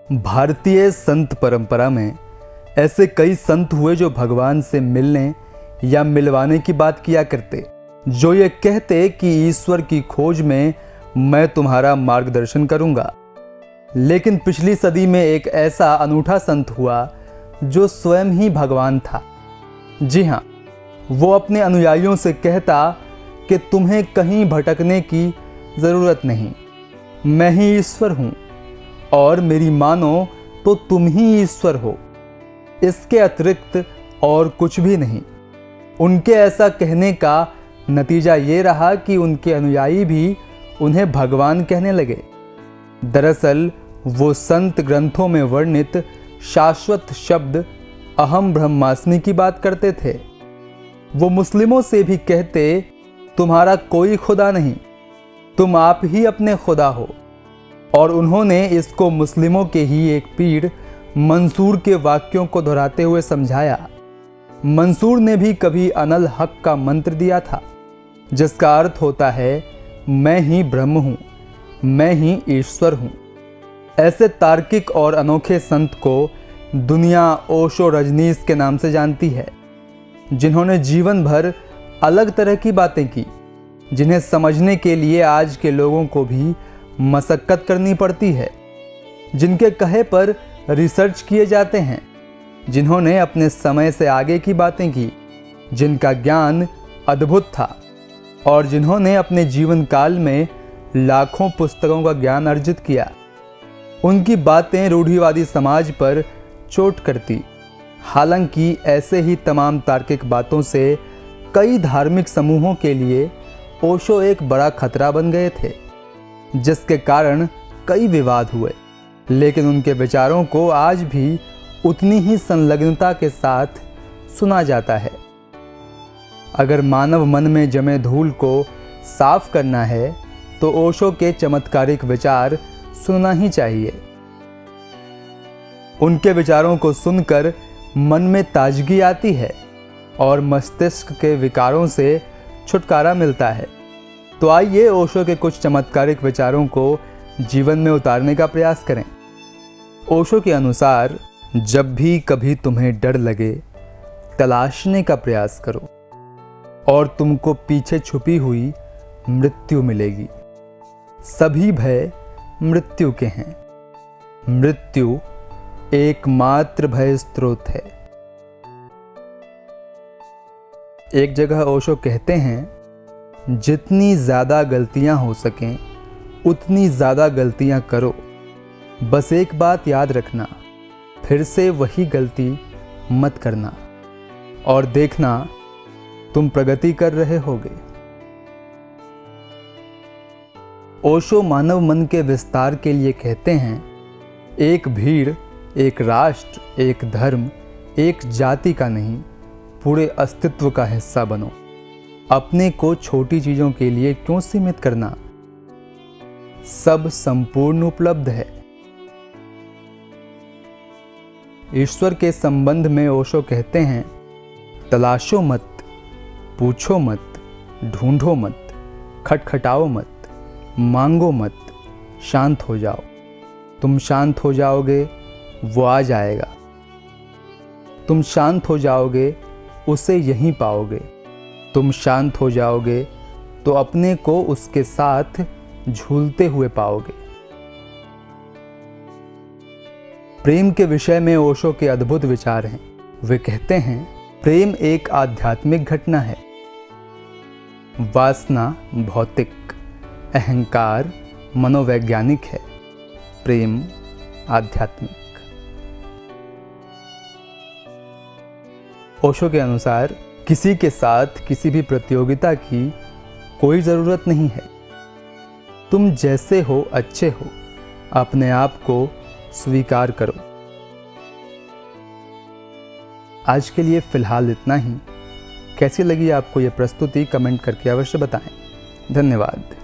भारतीय संत परंपरा में ऐसे कई संत हुए जो भगवान से मिलने या मिलवाने की बात किया करते, जो ये कहते कि ईश्वर की खोज में मैं तुम्हारा मार्गदर्शन करूंगा। लेकिन पिछली सदी में एक ऐसा अनूठा संत हुआ जो स्वयं ही भगवान था। जी हाँ, वो अपने अनुयायियों से कहता कि तुम्हें कहीं भटकने की ज़रूरत नहीं, मैं ही ईश्वर हूँ और मेरी मानो तो तुम ही ईश्वर हो, इसके अतिरिक्त और कुछ भी नहीं। उनके ऐसा कहने का नतीजा ये रहा कि उनके अनुयायी भी उन्हें भगवान कहने लगे। दरअसल वो संत ग्रंथों में वर्णित शाश्वत शब्द अहम ब्रह्मास्मि की बात करते थे। वो मुस्लिमों से भी कहते, तुम्हारा कोई खुदा नहीं, तुम आप ही अपने खुदा हो। और उन्होंने इसको मुस्लिमों के ही एक पीर मंसूर के वाक्यों को दोहराते हुए समझाया। मंसूर ने भी कभी अनल हक का मंत्र दिया था, जिसका अर्थ होता है मैं ही ब्रह्म हूँ, मैं ही ईश्वर हूँ। ऐसे तार्किक और अनोखे संत को दुनिया ओशो रजनीश के नाम से जानती है, जिन्होंने जीवन भर अलग तरह की बातें की, जिन्हें समझने के लिए आज के लोगों को भी मशक्कत करनी पड़ती है, जिनके कहे पर रिसर्च किए जाते हैं, जिन्होंने अपने समय से आगे की बातें की, जिनका ज्ञान अद्भुत था और जिन्होंने अपने जीवन काल में लाखों पुस्तकों का ज्ञान अर्जित किया। उनकी बातें रूढ़िवादी समाज पर चोट करती। हालांकि ऐसे ही तमाम तार्किक बातों से कई धार्मिक समूहों के लिए ओशो एक बड़ा खतरा बन गए थे, जिसके कारण कई विवाद हुए। लेकिन उनके विचारों को आज भी उतनी ही संलग्नता के साथ सुना जाता है। अगर मानव मन में जमे धूल को साफ करना है तो ओशो के चमत्कारिक विचार सुनना ही चाहिए। उनके विचारों को सुनकर मन में ताजगी आती है और मस्तिष्क के विकारों से छुटकारा मिलता है। तो आइए ओशो के कुछ चमत्कारिक विचारों को जीवन में उतारने का प्रयास करें। ओशो के अनुसार, जब भी कभी तुम्हें डर लगे, तलाशने का प्रयास करो और तुमको पीछे छुपी हुई मृत्यु मिलेगी। सभी भय मृत्यु के हैं। मृत्यु एकमात्र भय स्रोत है। एक जगह ओशो कहते हैं, जितनी ज़्यादा गलतियां हो सकें उतनी ज़्यादा गलतियां करो। बस एक बात याद रखना, फिर से वही गलती मत करना और देखना तुम प्रगति कर रहे होगे। ओशो मानव मन के विस्तार के लिए कहते हैं, एक भीड़, एक राष्ट्र, एक धर्म, एक जाति का नहीं, पूरे अस्तित्व का हिस्सा बनो। अपने को छोटी चीज़ों के लिए क्यों सीमित करना? सब संपूर्ण उपलब्ध है। ईश्वर के संबंध में ओशो कहते हैं, तलाशो मत, पूछो मत, ढूंढो मत, खटखटाओ मत, मांगो मत, शांत हो जाओ। तुम शांत हो जाओगे, वो आ जाएगा। तुम शांत हो जाओगे, उसे यहीं पाओगे। तुम शांत हो जाओगे तो अपने को उसके साथ झूलते हुए पाओगे। प्रेम के विषय में ओशो के अद्भुत विचार हैं। वे कहते हैं, प्रेम एक आध्यात्मिक घटना है। वासना भौतिक, अहंकार मनोवैज्ञानिक है, प्रेम आध्यात्मिक। ओशो के अनुसार, किसी के साथ किसी भी प्रतियोगिता की कोई ज़रूरत नहीं है। तुम जैसे हो अच्छे हो, अपने आप को स्वीकार करो। आज के लिए फ़िलहाल इतना ही। कैसी लगी आपको ये प्रस्तुति कमेंट करके अवश्य बताएं। धन्यवाद।